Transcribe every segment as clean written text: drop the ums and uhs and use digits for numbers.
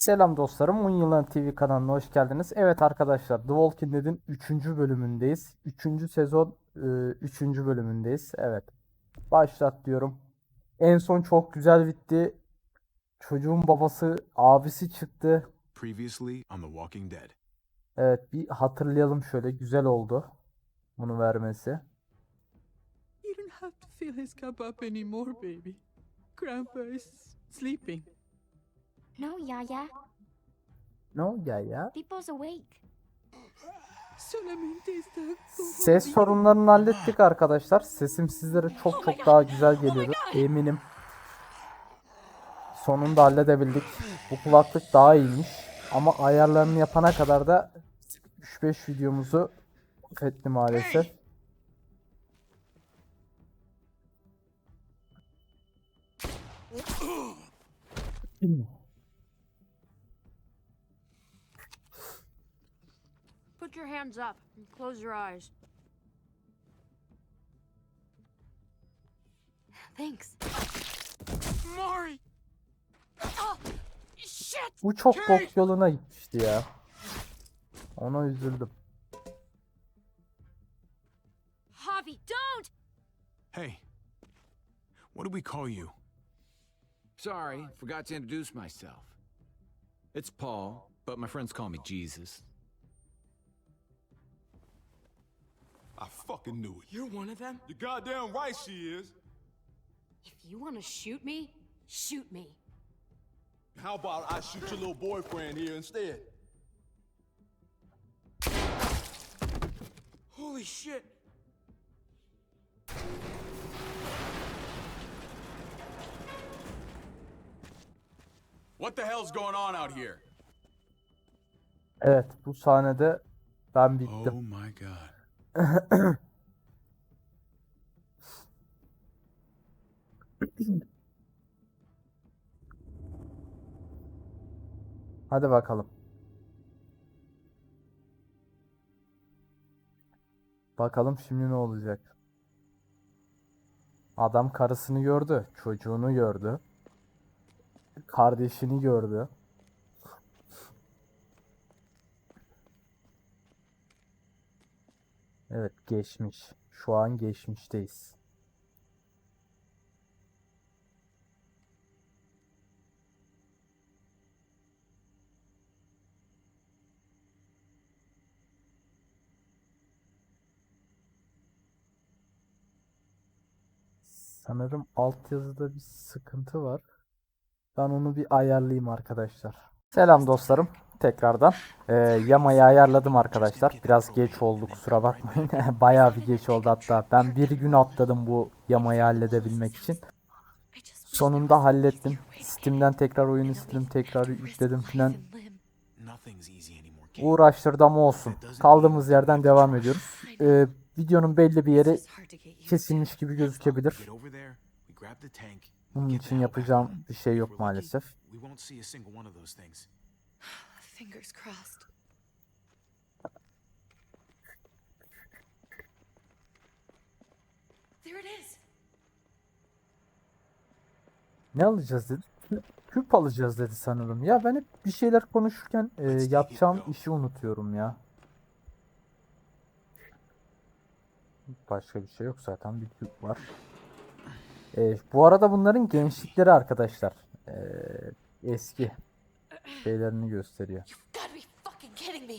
Selam dostlarım, 10 Yılın TV kanalına hoş geldiniz. Evet arkadaşlar, The Walking Dead'in 3. bölümündeyiz. 3. sezon 3. bölümündeyiz. Evet, başlat diyorum. En son çok güzel bitti. Çocuğun babası, abisi çıktı. Previously on The Walking Dead. Evet, bir hatırlayalım şöyle, güzel oldu bunu vermesi. You don't have to fill his cup up anymore, baby. Grandpa is sleeping. No, Yaya. Ne oldu ya? People's awake. Solamente está Ses sorunlarını hallettik arkadaşlar. Sesim sizlere çok daha güzel geliyordu. Eminim. Sonunda halledebildik. Bu kulaklık daha iyiymiş. Ama ayarlarını yapana kadar da 3-5 videomuzu fethi maalesef. Put your hands up and close your eyes. Thanks. Mari! Oh, shit! Bu çok bok yoluna gitmişti ya. Ona üzüldüm. Javi, don't! Hey, what do we call you? Sorry, forgot to introduce myself. It's Paul, but my friends call me Jesus. I fucking knew it. You're one of them? You're goddamn right she is. If you want to shoot me, shoot me. How about I shoot your little boyfriend here instead? Holy shit! What the hell's going on out here? Evet, bu sahnede ben Oh bittim. my god. Hadi bakalım. Bakalım şimdi ne olacak? Adam karısını gördü, çocuğunu gördü, kardeşini gördü. Evet, geçmiş. Şu an geçmişteyiz. Sanırım altyazıda bir sıkıntı var. Ben onu bir ayarlayayım arkadaşlar. Selam dostlarım. Tekrardan. Yamayı ayarladım arkadaşlar. Biraz geç oldu, kusura bakmayın. Bayağı bir geç oldu hatta. Ben bir gün atladım bu yamayı halledebilmek için. Sonunda hallettim. Steam'den tekrar oyunu istedim. Tekrar yükledim filan. Nothing's easy anymore, kid. Uğraştırdı ama olsun. Kaldığımız yerden devam ediyoruz. Videonun belli bir yeri kesilmiş gibi gözükebilir. Get over there, we grab the tank, Bunun get the için hell back. yapacağım bir şey yok If we're lucky, maalesef. we won't see a single one of those things. Fingers crossed. There it is. Ne alacağız dedi. Küp alacağız dedi sanırım. Ya ben hep bir şeyler konuşurken yapacağım işi unutuyorum ya. Başka bir şey yok zaten, bir küp var. Bu arada bunların gençlikleri arkadaşlar. Eski şeylerini gösteriyor. You've got to be fucking kidding me.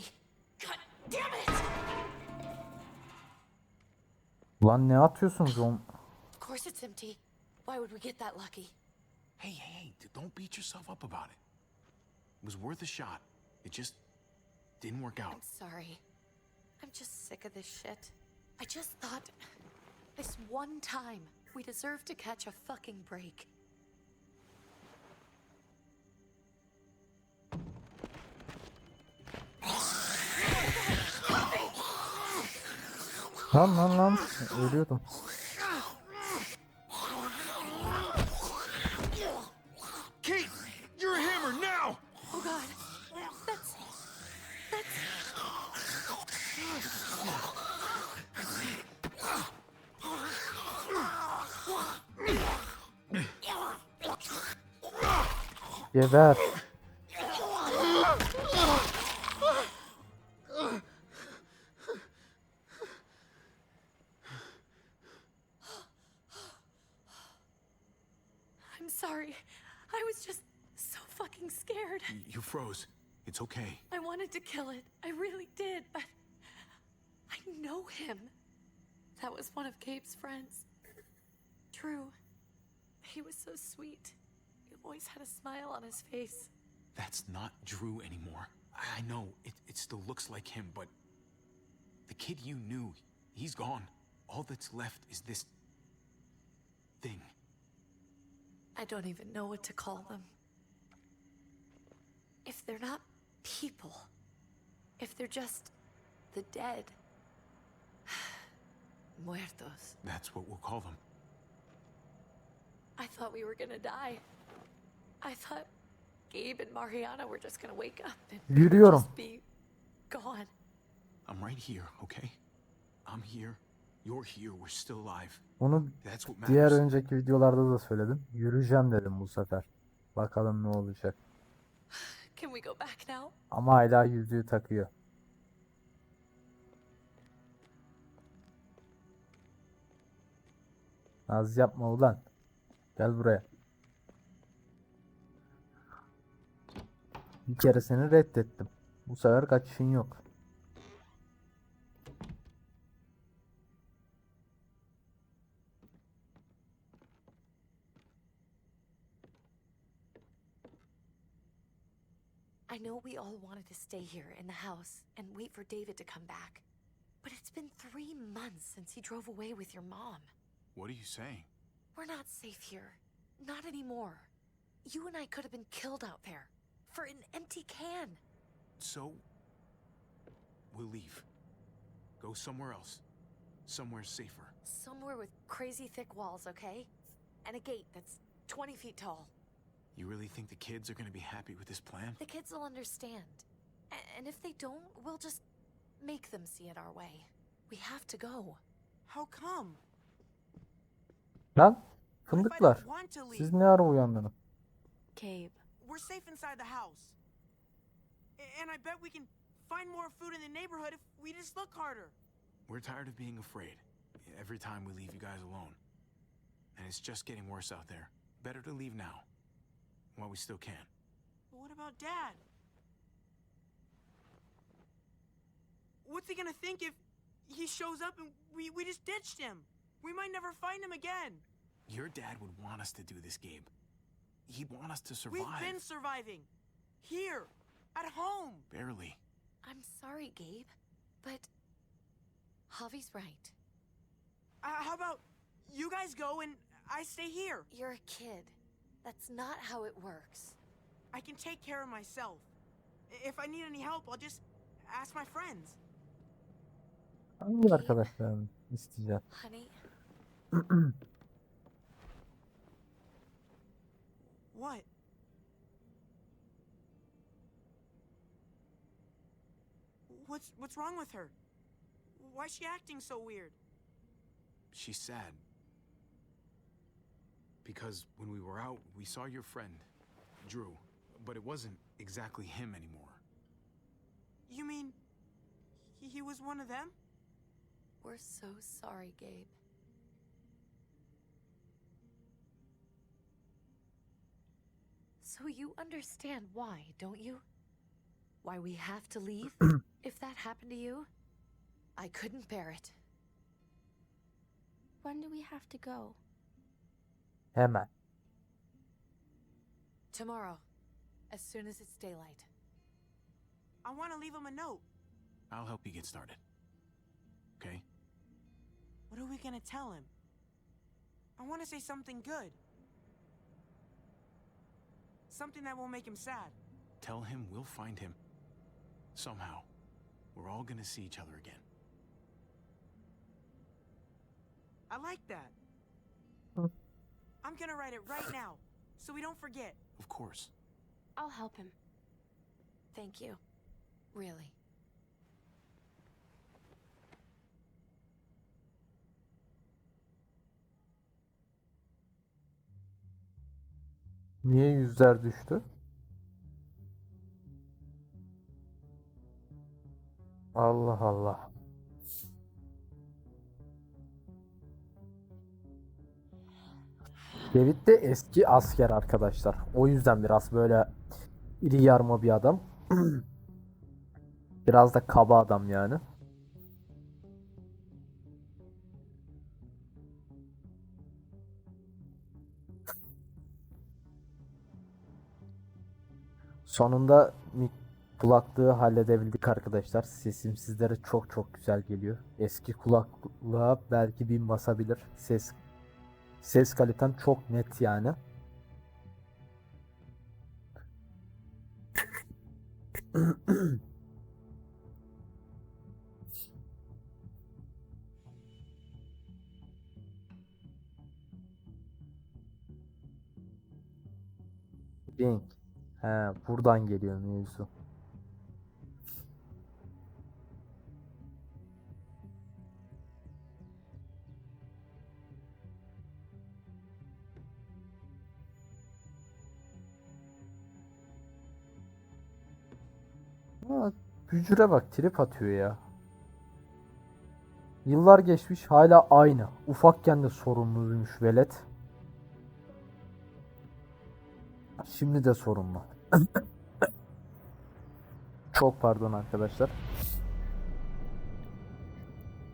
God damn it! Ulan ne atıyorsunuz oğlum? Of course it's empty. Why would we get that lucky? Hey, don't beat yourself up about it. It was worth a shot. It just didn't work out. I'm sorry. I'm just sick of this shit. I just thought this one time we deserve to catch a fucking break. Lan ölüyordum. Kate, you're a hammer now! Oh god. That's Geber. I'm sorry. I was just so fucking scared. You froze. It's okay. I wanted to kill it. I really did, but I know him. That was one of Gabe's friends. Drew. He was so sweet. He always had a smile on his face. That's not Drew anymore. I know, it still looks like him, but the kid you knew, he's gone. All that's left is this thing. I don't even know what to call them. If they're not people, if they're just the dead, muertos. That's what we'll call them. I thought we were gonna die. I thought Gabe and Mariana were just gonna wake up and Yürüyorum. just be gone. I'm right here, okay? I'm here. You're here. We're still alive. Onu That's what diğer matters. önceki videolarda da söyledim. Yürüyeceğim dedim bu sefer. Bakalım ne olacak. Can we go back now? Ama hala yüzüğü takıyor. Naz yapma ulan. Gel buraya. Bir keresini reddettim. Bu sefer kaçışın yok. I know we all wanted to stay here in the house and wait for David to come back. But it's been 3 months since he drove away with your mom. What are you saying? We're not safe here. Not anymore. You and I could have been killed out there. For an empty can. So, we'll leave. Go somewhere else. Somewhere safer. Somewhere with crazy thick walls, okay? And a gate that's 20 feet tall. You really think the kids are gonna be happy with this plan? The kids will understand. And if they don't, we'll just make them see it our way. We have to go. How come? Lan What if I fındıklar. don't want to leave? Siz ne ara uyandınız? Gabe. We're safe inside the house. And I bet we can find more food in the neighborhood if we just look harder. We're tired of being afraid. Every time we leave you guys alone. And it's just getting worse out there. Better to leave now. While we still can. But what about Dad? What's he gonna think if he shows up and we just ditched him? We might never find him again. Your dad would want us to do this, Gabe. He'd want us to survive. We've been surviving. Here. At home. Barely. I'm sorry, Gabe. But Javi's right. How about you guys go and I stay here? You're a kid. That's not how it works. I can take care of myself. If I need any help, I'll just ask my friends. Hangi arkadaşlarını isteyeceğim? Honey, What? What's wrong with her? Why's she acting so weird? She's sad. Because when we were out, we saw your friend, Drew. But it wasn't exactly him anymore. You mean he was one of them? we're so sorry, Gabe. So you understand why, don't you? Why we have to leave? If that happened to you, I couldn't bear it. When do we have to go? Hemen. Tomorrow, as soon as it's daylight. I want to leave him a note. I'll help you get started. Okay? What are we gonna tell him? I want to say something good. Something that won't make him sad. Tell him we'll find him. Somehow. We're all gonna see each other again. I like that. Hmm. I'm gonna write it right now, so we don't forget. Of course. I'll help him. Thank you. Really. Niye yüzler düştü? Allah Allah. David de eski asker arkadaşlar. O yüzden biraz böyle iri yarma bir adam. Biraz da kaba adam yani. Sonunda kulaklığı halledebildik arkadaşlar. Sesim sizlere çok çok güzel geliyor. Eski kulaklığa belki bin basabilir. Ses kalitem çok net yani. Bing. He, buradan geliyor mevzu. Ha, bücüre bak, trip atıyor ya. Yıllar geçmiş, hala aynı. Ufakken de sorunluymuş velet. Şimdi de sorunlu. Çok pardon arkadaşlar.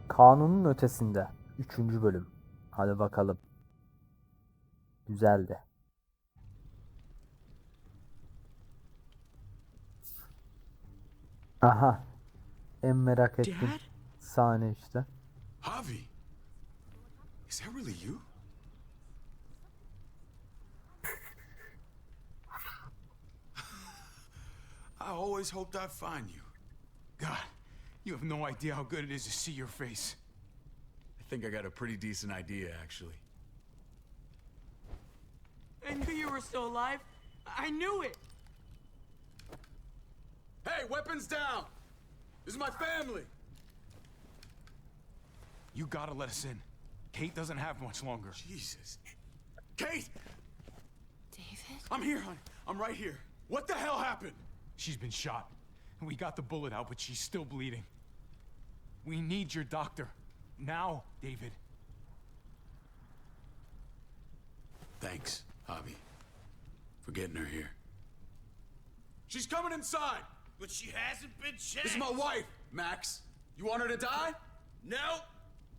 Kanunun Ötesinde 3. bölüm. Hadi bakalım. Güzeldi. Aha. En merak ettiğim Dad? sahne işte. Javi, is that really you? I always hoped I'd find you. God, you have no idea how good it is to see your face. I think I got a pretty decent idea, actually. I knew you were still alive. I knew it. Hey, weapons down! This is my family! You gotta let us in. Kate doesn't have much longer. Jesus. Kate! David? I'm here, honey. I'm right here. What the hell happened? She's been shot. We got the bullet out, but she's still bleeding. We need your doctor. Now, David. Thanks, Javi, for getting her here. She's coming inside! But she hasn't been checked. This is my wife, Max. You want her to die? No,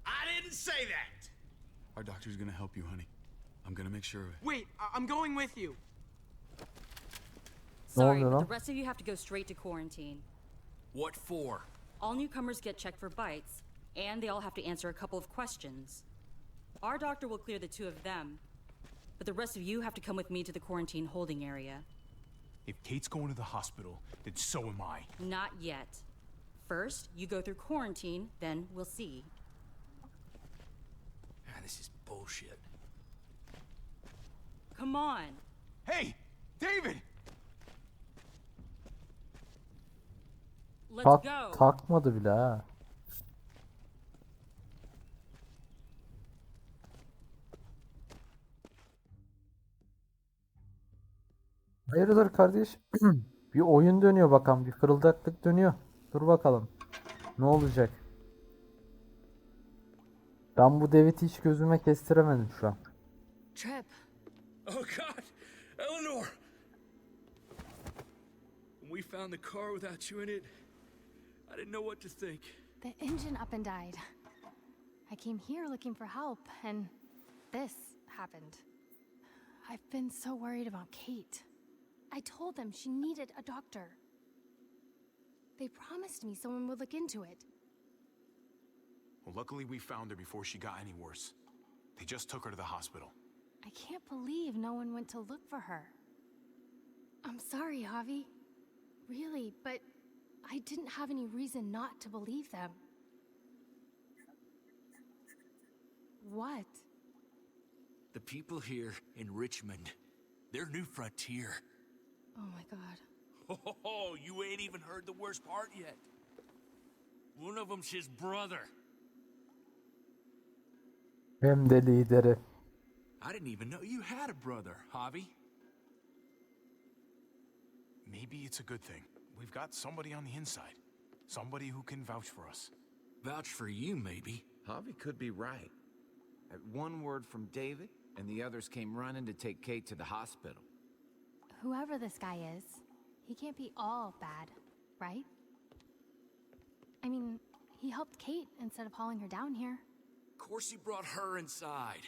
I didn't say that. Our doctor's gonna help you, honey. I'm gonna make sure of it. Wait, I'm going with you. Sorry, oluyor but lan? the rest of you have to go straight to quarantine. What for? All newcomers get checked for bites, and they all have to answer a couple of questions. Our doctor will clear the two of them, but the rest of you have to come with me to the quarantine holding area. If Kate's going to the hospital, then so am I. Not yet. First, you go through quarantine, then we'll see. Ah, this is bullshit. Come on. Hey, David! Let's Tak, go. takmadı bile ha. Hayırdır kardeş? Bir oyun dönüyor bakalım. Bir fırıldaklık dönüyor. Dur bakalım. Ne olacak? Ben bu David'i hiç gözüme kestiremedim şu an. Trip. Oh God, Eleanor! When we found the car without you in it, I didn't know what to think. The engine up and died. I came here looking for help, and this happened. I've been so worried about Kate. I told them she needed a doctor. They promised me someone would look into it. Well, luckily we found her before she got any worse. They just took her to the hospital. I can't believe no one went to look for her. I'm sorry, Javi. Really, but I didn't have any reason not to believe them. What? The people here in Richmond, their new frontier. Oh my god. Oh, you ain't even heard the worst part yet. One of them's his brother. Hem de lideri. I didn't even know you had a brother, Javi. Maybe it's a good thing. We've got somebody on the inside. Somebody who can vouch for us. Vouch for you, maybe. Javi could be right. One word from David, and the others came running to take Kate to the hospital. Whoever this guy is, he can't be all bad, right? I mean, he helped Kate instead of hauling her down here. Of course he brought her inside.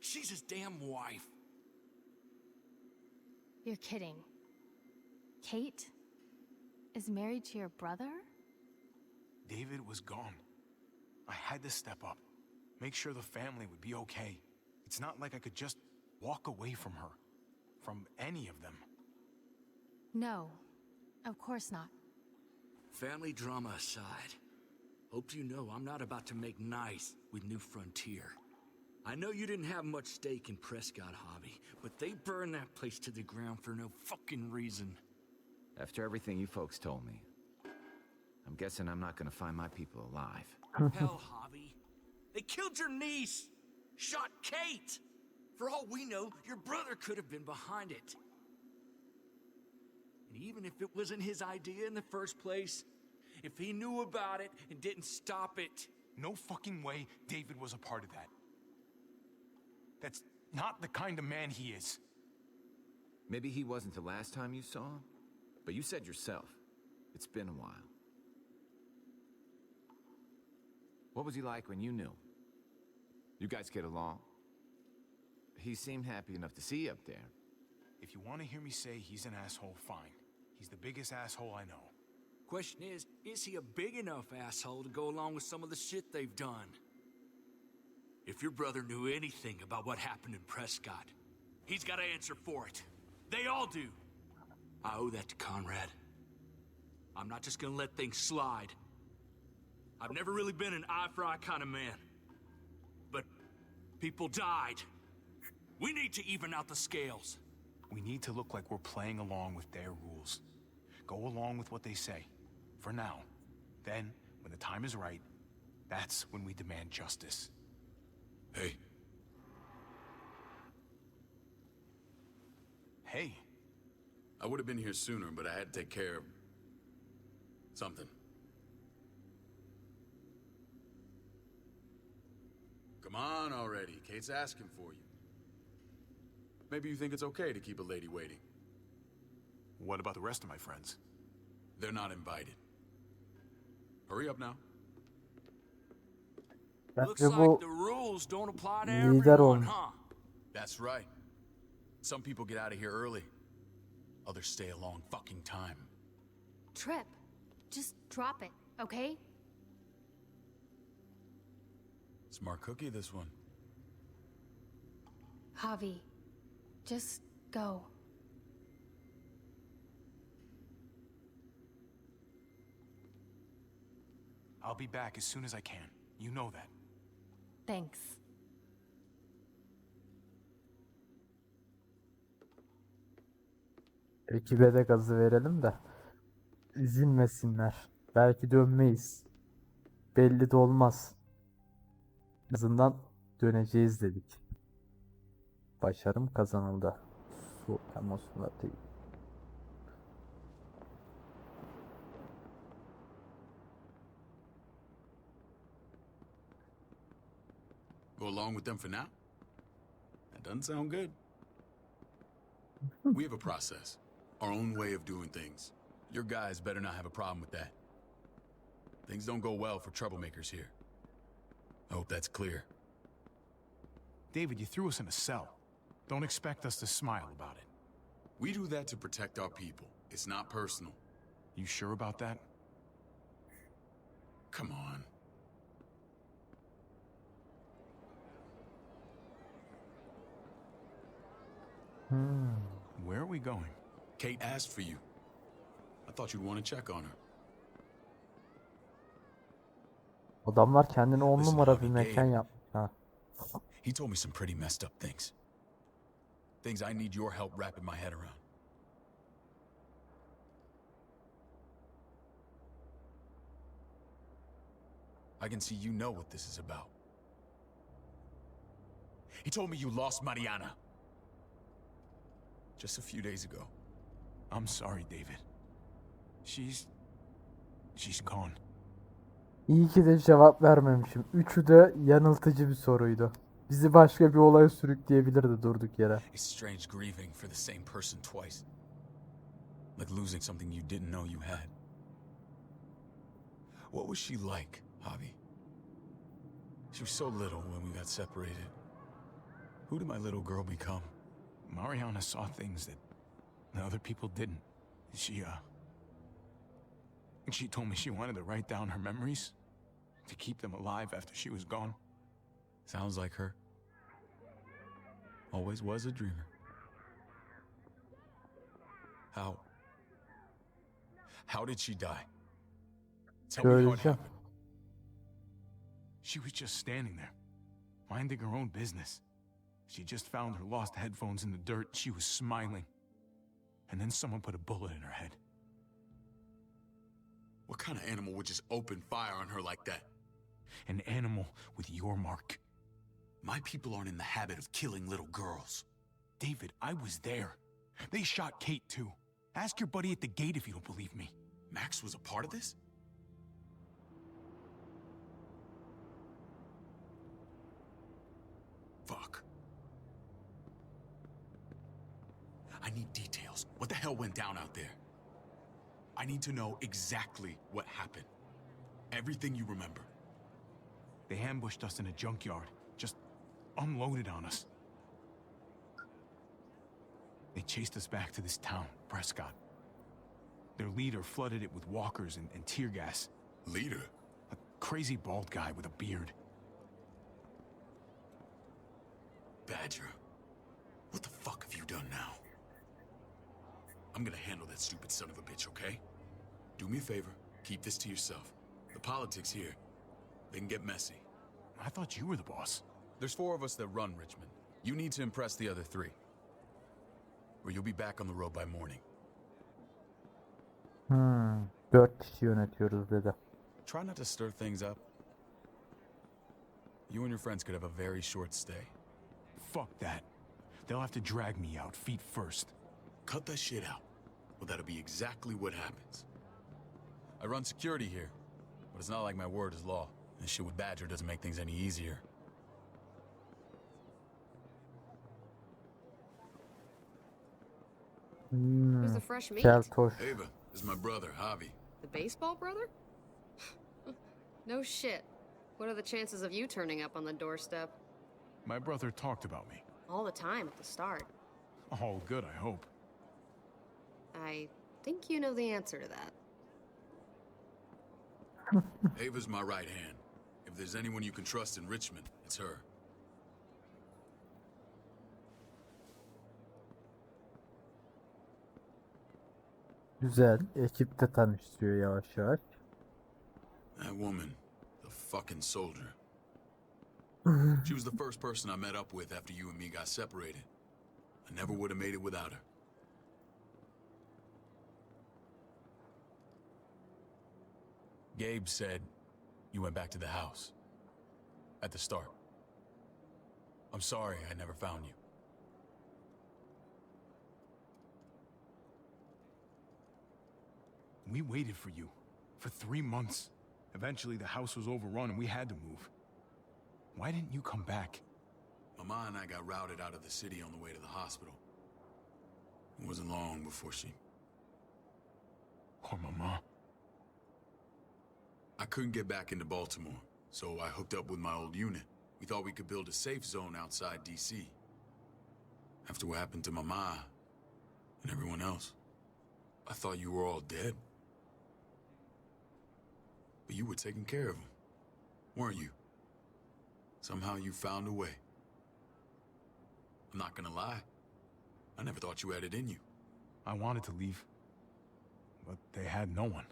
She's his damn wife. You're kidding. Kate is married to your brother? David was gone. I had to step up, make sure the family would be okay. It's not like I could just walk away from her, from any of them. No, of course not. Family drama aside, hope you know I'm not about to make nice with New Frontier. I know you didn't have much stake in Prescott Hobby, but they burned that place to the ground for no fucking reason. After everything you folks told me, I'm guessing I'm not gonna find my people alive. Hell, Hobby. They killed your niece! Shot Kate! For all we know, your brother could have been behind it. And even if it wasn't his idea in the first place, if he knew about it and didn't stop it... No fucking way David was a part of that. That's not the kind of man he is. Maybe he wasn't the last time you saw him, but you said yourself, it's been a while. What was he like when you knew him? You guys get along? He seemed happy enough to see you up there. If you want to hear me say he's an asshole, fine. He's the biggest asshole I know. Question is he a big enough asshole to go along with some of the shit they've done? If your brother knew anything about what happened in Prescott, he's got to answer for it. They all do. I owe that to Conrad. I'm not just gonna let things slide. I've never really been an eye-for-eye kind of man. But people died. We need to even out the scales. We need to look like we're playing along with their rules. Go along with what they say. For now. Then, when the time is right, that's when we demand justice. Hey. Hey. I would have been here sooner, but I had to take care of... something. Come on already. Kate's asking for you. Maybe you think it's okay to keep a lady waiting. What about the rest of my friends? They're not invited. Hurry up now. Looks Bence like bu the rules don't apply to lider everyone, olmuş. huh? That's right. Some people get out of here early. Others stay a long fucking time. Trip, just drop it, okay? Smart cookie, this one. Javi, just go. I'll be back as soon as I can. You know that. Thanks. Ekibe de gazı verelim de üzülmesinler. Belki dönmeyiz. Belli de olmaz. En azından döneceğiz dedik. Başarım kazanıldı. Su temasında değil. Go along with them for now? That doesn't sound good. We have a process. Our own way of doing things. Your guys better not have a problem with that. Things don't go well for troublemakers here. I hope that's clear. David, you threw us in a cell. Don't expect us to smile about it. We do that to protect our people. It's not personal. You sure about that? Come on. Where are we going? Kate asked for you. I thought you'd want to check on her. Adamlar kendine 10 Listen, numara Javi, bir mekan yapmış. Ha. He told me some pretty messed up things. Things I need your help wrapping my head around. I can see you know what this is about. He told me you lost Mariana. Just a few days ago. I'm sorry, David. She's gone. İyi ki de cevap vermemişim. Üçü de yanıltıcı bir soruydu. Bizi başka bir olaya sürükleyebilirdi durduk yere. It's strange grieving for the same person twice. Like losing something you didn't know you had. What was she like, Javi? She was so little when we got separated. Who did my little girl become? Mariana saw things that other people didn't. She told me she wanted to write down her memories to keep them alive after she was gone. Sounds like her. Always was a dreamer. How did she die? Tell me how it happened. She was just standing there, minding her own business. She just found her lost headphones in the dirt. She was smiling. And then someone put a bullet in her head. What kind of animal would just open fire on her like that? An animal with your mark. My people aren't in the habit of killing little girls. David, I was there. They shot Kate too. Ask your buddy at the gate if you don't believe me. Max was a part of this? Fuck. I need details. What the hell went down out there? I need to know exactly what happened. Everything you remember. They ambushed us in a junkyard. Just unloaded on us. They chased us back to this town, Prescott. Their leader flooded it with walkers and tear gas. Leader? A crazy bald guy with a beard. Badger, what the fuck have you done now? I'm gonna handle that stupid son of a bitch, okay? Do me a favor, keep this to yourself. The politics here, they can get messy. I thought you were the boss. There's 4 of us that run Richmond. You need to impress the other 3. Or you'll be back on the road by morning. 4 kişi yönetiyoruz dedi. Try not to stir things up. You and your friends could have a very short stay. Fuck that. They'll have to drag me out, feet first. Cut that shit out. Well, that'll be exactly what happens. I run security here, but it's not like my word is law. This shit with Badger doesn't make things any easier. Who's the fresh meat? Keltoş. Ava, this is my brother, Javi. The baseball brother? No shit. What are the chances of you turning up on the doorstep? My brother talked about me. All the time at the start. All good, I hope. I think you know the answer to that. Ava's my right hand. If there's anyone you can trust in Richmond, it's her. Güzel. Ekip de tanıştırıyor yavaş yavaş. That woman, the fucking soldier. She was the first person I met up with after you and me got separated. I never would have made it without her. Gabe said you went back to the house. At the start. I'm sorry I never found you. We waited for you. For 3 months. Eventually the house was overrun and we had to move. Why didn't you come back? Mama and I got routed out of the city on the way to the hospital. It wasn't long before she... Poor Mama. I couldn't get back into Baltimore, so I hooked up with my old unit. We thought we could build a safe zone outside D.C. After what happened to Mama and everyone else, I thought you were all dead. But you were taking care of them, weren't you? Somehow you found a way. I'm not gonna lie. I never thought you had it in you. I wanted to leave. But they had no one.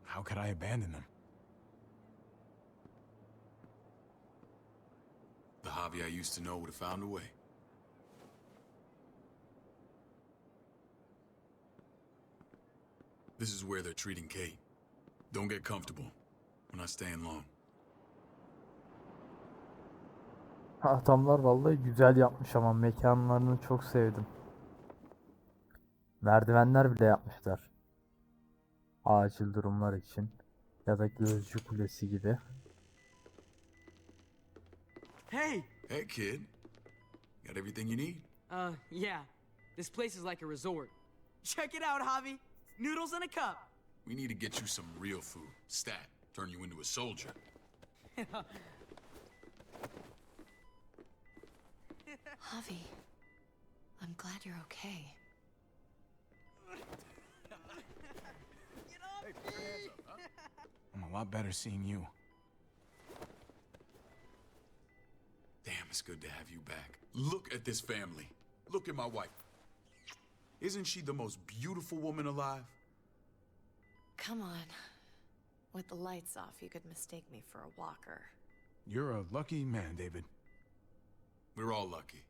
How could I abandon them? The Javi I used to know would have found a way. This is where they're treating Kate. Don't get comfortable. We're not staying long. Adamlar vallahi güzel yapmış ama mekanlarını çok sevdim. Merdivenler bile yapmışlar. Acil durumlar için. Ya da gözcü kulesi gibi. Hey, Hey, kid. Got everything you need? Yeah. This place is like a resort. Check it out, Javi. Noodles in a cup. We need to get you some real food. Stat. Turn you into a soldier. Javi, I'm glad you're okay. I'm a lot better seeing you. Damn, it's good to have you back. Look at this family. Look at my wife. Isn't she the most beautiful woman alive? Come on. With the lights off, you could mistake me for a walker. You're a lucky man, David. We're all lucky.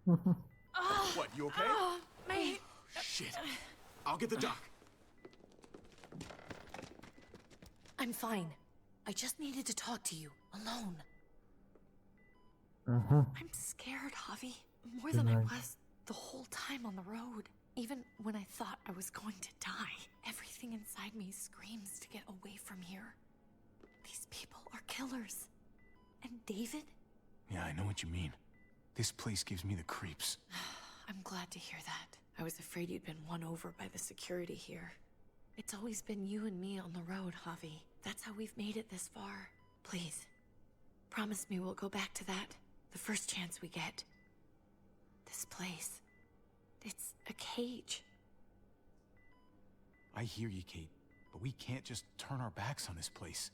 Oh, What, you okay? my... Shit. I'll get the doc. I'm fine. I just needed to talk to you, alone. I'm scared, Javi. More than I was the whole time on the road. Even when I thought I was going to die, everything inside me screams to get away from here. These people are killers. And David? Yeah, I know what you mean. This place gives me the creeps. I'm glad to hear that. I was afraid you'd been won over by the security here. It's always been you and me on the road, Javi. That's how we've made it this far. Please, promise me we'll go back to that the first chance we get. This place, it's a cage. I hear you, Kate, but we can't just turn our backs on this place.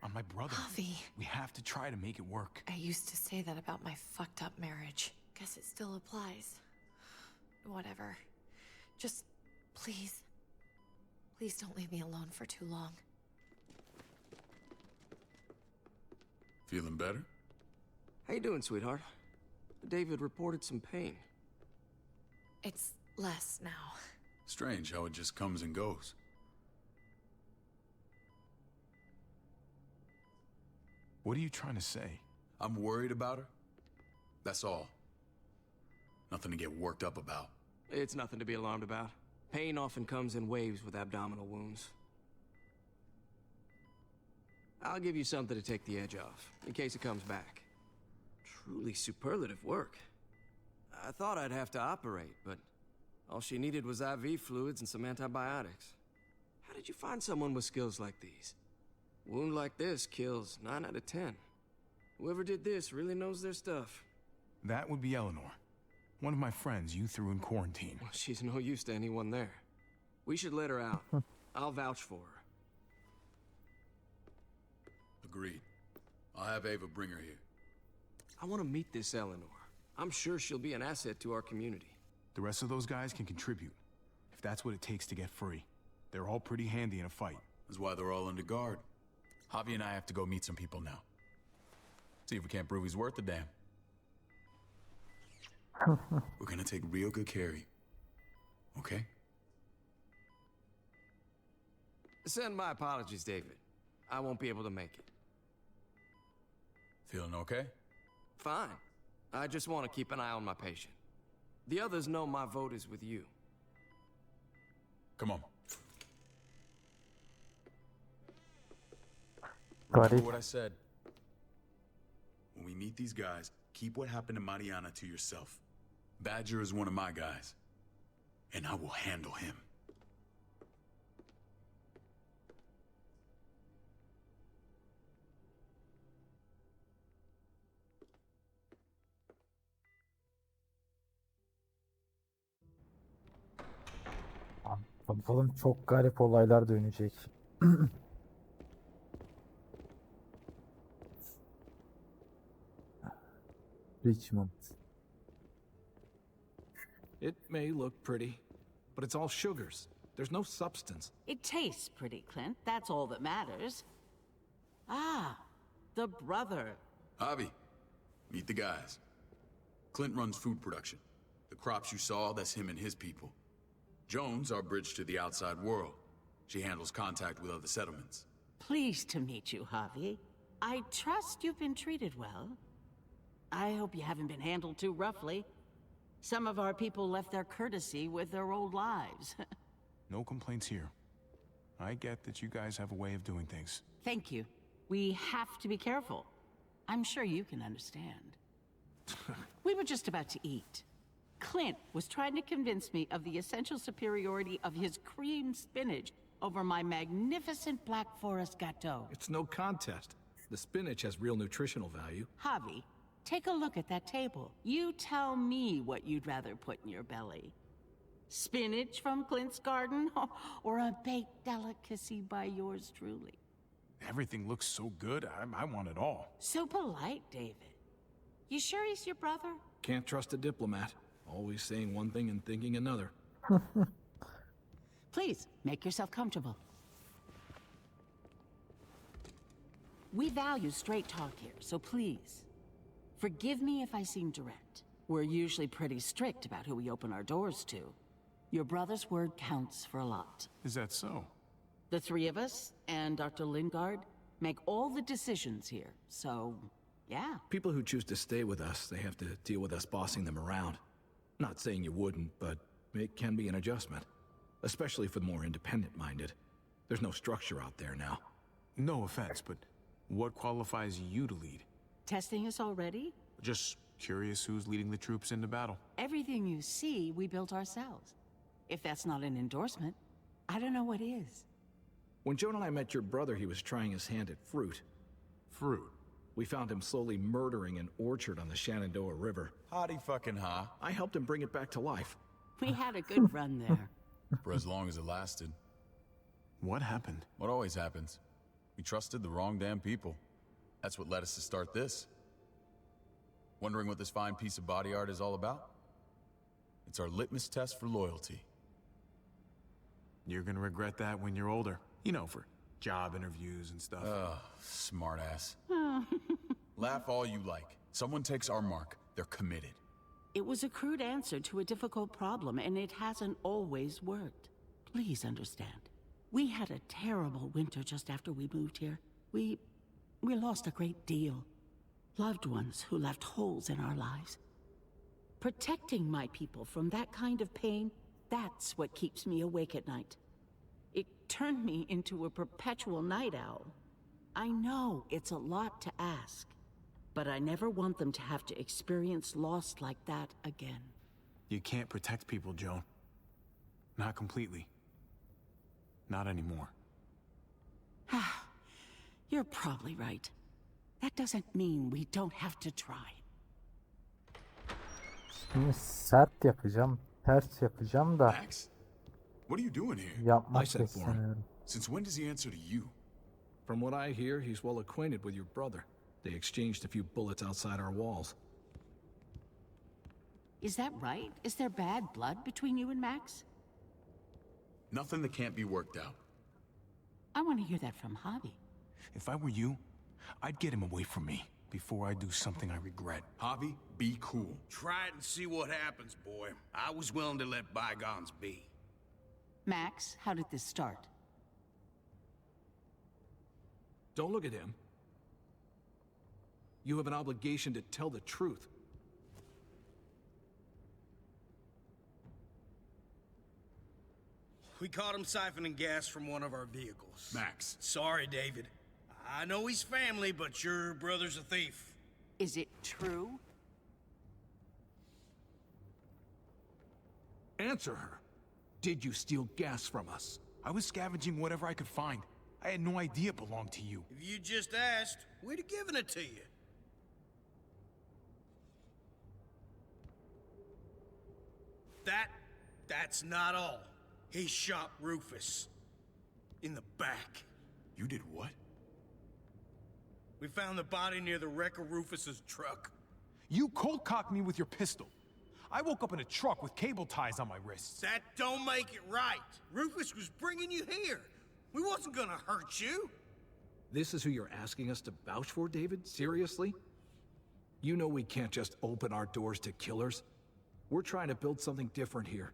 On my brother. Javi. We have to try to make it work. I used to say that about my fucked up marriage. Guess it still applies. Whatever. Just, please. Please don't leave me alone for too long. Feeling better? How you doing, sweetheart? David reported some pain. It's less now. Strange how it just comes and goes. What are you trying to say? I'm worried about her. That's all. Nothing to get worked up about. It's nothing to be alarmed about. Pain often comes in waves with abdominal wounds. I'll give you something to take the edge off, in case it comes back. Truly superlative work. I thought I'd have to operate, but all she needed was IV fluids and some antibiotics. How did you find someone with skills like these? A wound like this kills 9 out of 10. Whoever did this really knows their stuff. That would be Eleanor. One of my friends you threw in quarantine. Well, she's no use to anyone there. We should let her out. I'll vouch for her. Agreed. I'll have Ava bring her here. I want to meet this Eleanor. I'm sure she'll be an asset to our community. The rest of those guys can contribute, if that's what it takes to get free. They're all pretty handy in a fight. That's why they're all under guard. Javi and I have to go meet some people now. See if we can't prove he's worth the damn. We're gonna take real good care of you. Okay? Send my apologies, David. I won't be able to make it. Feeling okay? Fine. I just want to keep an eye on my patient. The others know my vote is with you. Come on. Got it. What I said. When we meet these guys, keep what happened to Mariana to yourself. Badger is one of my guys, and I will handle him. Bakalım, çok garip olaylar dönecek. Richmond. It may look pretty, but it's all sugars. There's no substance. It tastes pretty, Clint. That's all that matters. Ah, the brother. Javi, meet the guys. Clint runs food production. The crops you saw, that's him and his people. Jones, our bridge to the outside world. She handles contact with other settlements. Pleased to meet you, Javi. I trust you've been treated well. I hope you haven't been handled too roughly. Some of our people left their courtesy with their old lives. No complaints here. I get that you guys have a way of doing things. Thank you. We have to be careful. I'm sure you can understand. We were just about to eat. Clint was trying to convince me of the essential superiority of his cream spinach over my magnificent Black Forest gâteau. It's no contest. The spinach has real nutritional value. Javi, take a look at that table. You tell me what you'd rather put in your belly. Spinach from Clint's garden, or a baked delicacy by yours truly? Everything looks so good, I want it all. So polite, David. You sure he's your brother? Can't trust a diplomat. Always saying one thing and thinking another. Please, make yourself comfortable. We value straight talk here, so please, forgive me if I seem direct. We're usually pretty strict about who we open our doors to. Your brother's word counts for a lot. Is that so? The three of us and Dr. Lingard make all the decisions here, so yeah. People who choose to stay with us, they have to deal with us bossing them around. Not saying you wouldn't, but it can be an adjustment. Especially for the more independent-minded. There's no structure out there now. No offense, but what qualifies you to lead? Testing us already? Just curious who's leading the troops into battle. Everything you see, we built ourselves. If that's not an endorsement, I don't know what is. When Joan and I met your brother, he was trying his hand at fruit. Fruit? We found him slowly murdering an orchard on the Shenandoah River. Howdy fucking ha. I helped him bring it back to life. We had a good run there. For as long as it lasted. What happened? What always happens. We trusted the wrong damn people. That's what led us to start this. Wondering what this fine piece of body art is all about? It's our litmus test for loyalty. You're gonna regret that when you're older. You know, for job interviews and stuff. Smartass. Laugh all you like. Someone takes our mark, they're committed. It was a crude answer to a difficult problem, and it hasn't always worked. Please understand. We had a terrible winter just after we moved here. We lost a great deal. Loved ones who left holes in our lives. Protecting my people from that kind of pain, that's what keeps me awake at night. It turned me into a perpetual night owl. I know it's a lot to ask, but I never want them to have to experience loss like that again. You can't protect people, Joan. Not completely. Not anymore. You're probably right. That doesn't mean we don't have to try. Şimdi sert yapacağım, ters yapacağım da Max? What are you doing here? yapmak I sent for him. istemiyorum. Since when does he answer to you? From what I hear, he's well acquainted with your brother. They exchanged a few bullets outside our walls. Is that right? Is there bad blood between you and Max? Nothing that can't be worked out. I want to hear that from Javi. If I were you, I'd get him away from me before I do something I regret. Javi, be cool. Try it and see what happens, boy. I was willing to let bygones be. Max, how did this start? Don't look at him. You have an obligation to tell the truth. We caught him siphoning gas from one of our vehicles. Max. Sorry, David. I know he's family, but your brother's a thief. Is it true? Answer her. Did you steal gas from us? I was scavenging whatever I could find. I had no idea it belonged to you. If you just asked, we'd have given it to you. That's not all. He shot Rufus. In the back. You did what? We found the body near the wreck of Rufus's truck. You cold-cocked me with your pistol. I woke up in a truck with cable ties on my wrists. That don't make it right. Rufus was bringing you here. We wasn't gonna hurt you. This is who you're asking us to vouch for, David? Seriously? You know we can't just open our doors to killers. We're trying to build something different here.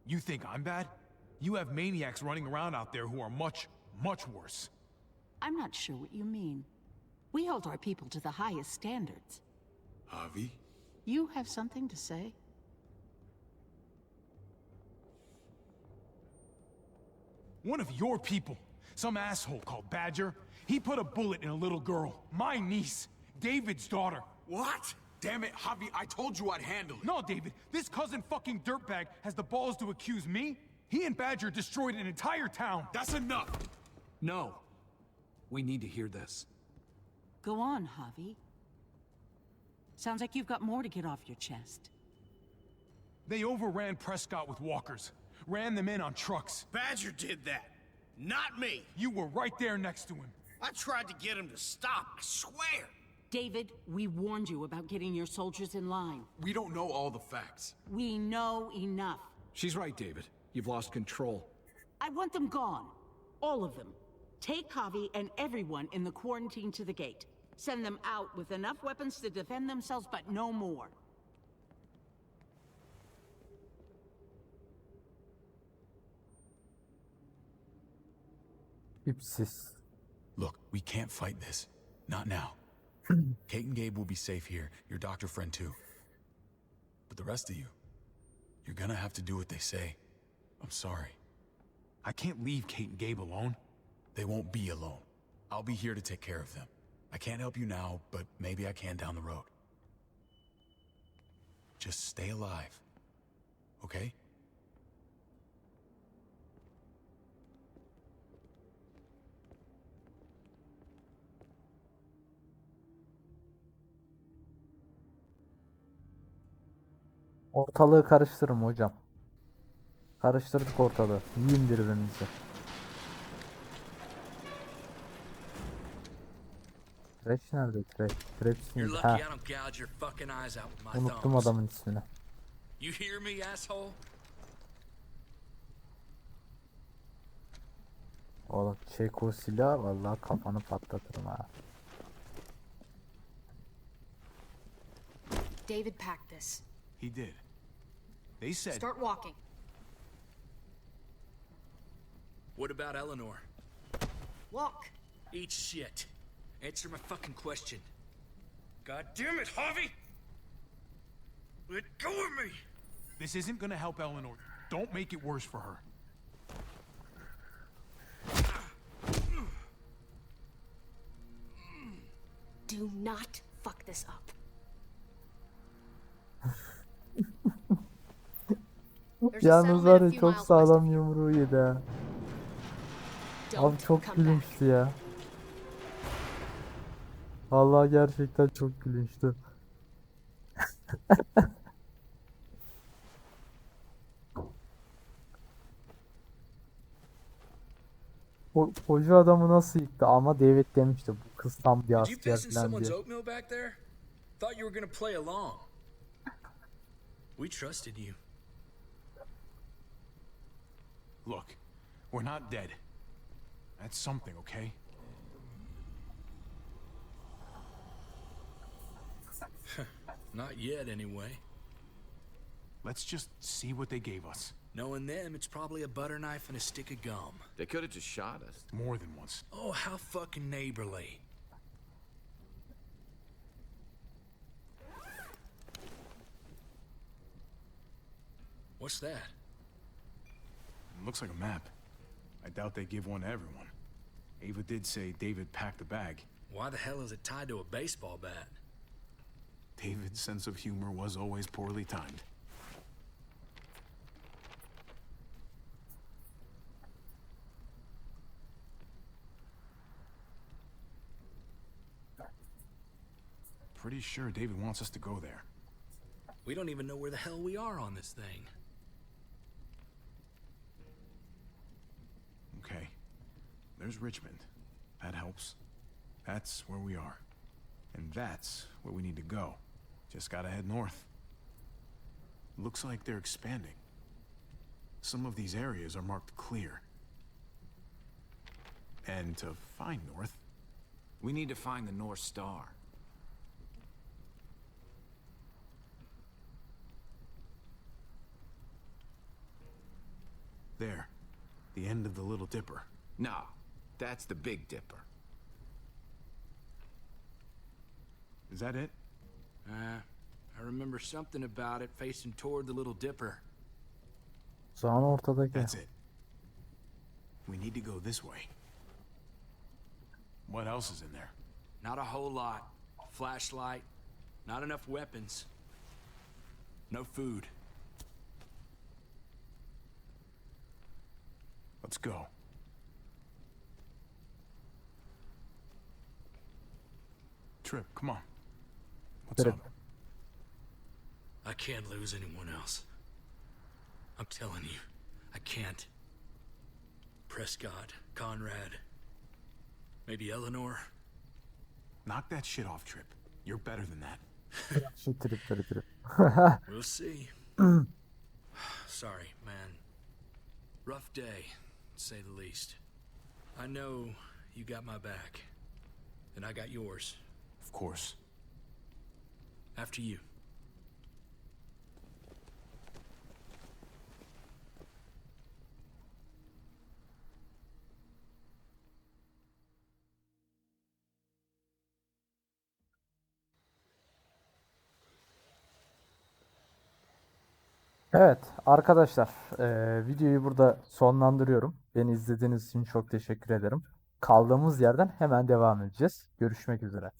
You think I'm bad? You have maniacs running around out there who are much, much worse. I'm not sure what you mean. We hold our people to the highest standards. Javi? You have something to say? One of your people Some asshole called Badger. He put a bullet in a little girl, my niece, David's daughter. What? Damn it, Javi, I told you I'd handle it. No, David, this cousin fucking dirtbag has the balls to accuse me? He and Badger destroyed an entire town. That's enough. No. We need to hear this. Go on, Javi. Sounds like you've got more to get off your chest. They overran Prescott with walkers, ran them in on trucks. Badger did that, not me. You were right there next to him. I tried to get him to stop, I swear. David, we warned you about getting your soldiers in line. We don't know all the facts. We know enough. She's right, David. You've lost control. I want them gone. All of them. Take Javi and everyone in the quarantine to the gate. Send them out with enough weapons to defend themselves, but no more. İpsiz. Look, we can't fight this. Not now. Kate and Gabe will be safe here, your doctor friend too. But the rest of you, you're gonna have to do what they say. I'm sorry. I can't leave Kate and Gabe alone. They won't be alone. I'll be here to take care of them. I can't help you now, but maybe I can down the road. Just stay alive, okay? Ortalığı karıştırın hocam. Karıştırdık ortalığı. Yiyin birbirinizi. Trash nerede? Trash. Trash You're neydi? lucky Ha. I don't gouge your fucking eyes out with my Unuttum thumbs. adamın ismini. You hear me, asshole? Oğlum çek o silah vallahi kafanı patlatırım ha. David packed this. He did. They said... Start walking. What about Eleanor? Walk. Eat shit. Answer my fucking question. God damn it, Javi! Let go of me! This isn't gonna help Eleanor. Don't make it worse for her. Do not fuck this up. Yalnız var ya çok sağlam yumruğu yedi ha. Abi çok gülünçtü ya. Vallahi gerçekten çok gülünçtü. Hoca adamı nasıl yıktı ama David demişti bu kız tam bir Did you asker piss in falan someone's diye. oatmeal back there? Thought you were gonna play along. We trusted you. Look, we're not dead. That's something, okay? Not yet, anyway. Let's just see what they gave us. Knowing them, it's probably a butter knife and a stick of gum. They could have just shot us. More than once. Oh, how fucking neighborly. What's that? Looks like a map. I doubt they give one to everyone. Ava did say David packed the bag. Why the hell is it tied to a baseball bat? David's sense of humor was always poorly timed. Pretty sure David wants us to go there. We don't even know where the hell we are on this thing. Okay. There's Richmond. That helps. That's where we are. And that's where we need to go. Just gotta head north. Looks like they're expanding. Some of these areas are marked clear. And to find north... We need to find the North Star. There. The end of the Little Dipper. No, that's the Big Dipper. Is that it? I remember something about it facing toward the Little Dipper. Şu an ortadaki. That's it. We need to go this way. What else is in there? Not a whole lot. Flashlight, not enough weapons. No food. Let's go. Trip, come on. What's Trip. up? I can't lose anyone else. I'm telling you, I can't. Prescott, Conrad, maybe Eleanor. Knock that shit off, Trip. You're better than that. Şu trip. We'll see. Sorry, man. Rough day, to say the least. I know you got my back, and I got yours. Of course. After you. Evet arkadaşlar, videoyu burada sonlandırıyorum. Beni izlediğiniz için çok teşekkür ederim. Kaldığımız yerden hemen devam edeceğiz. Görüşmek üzere.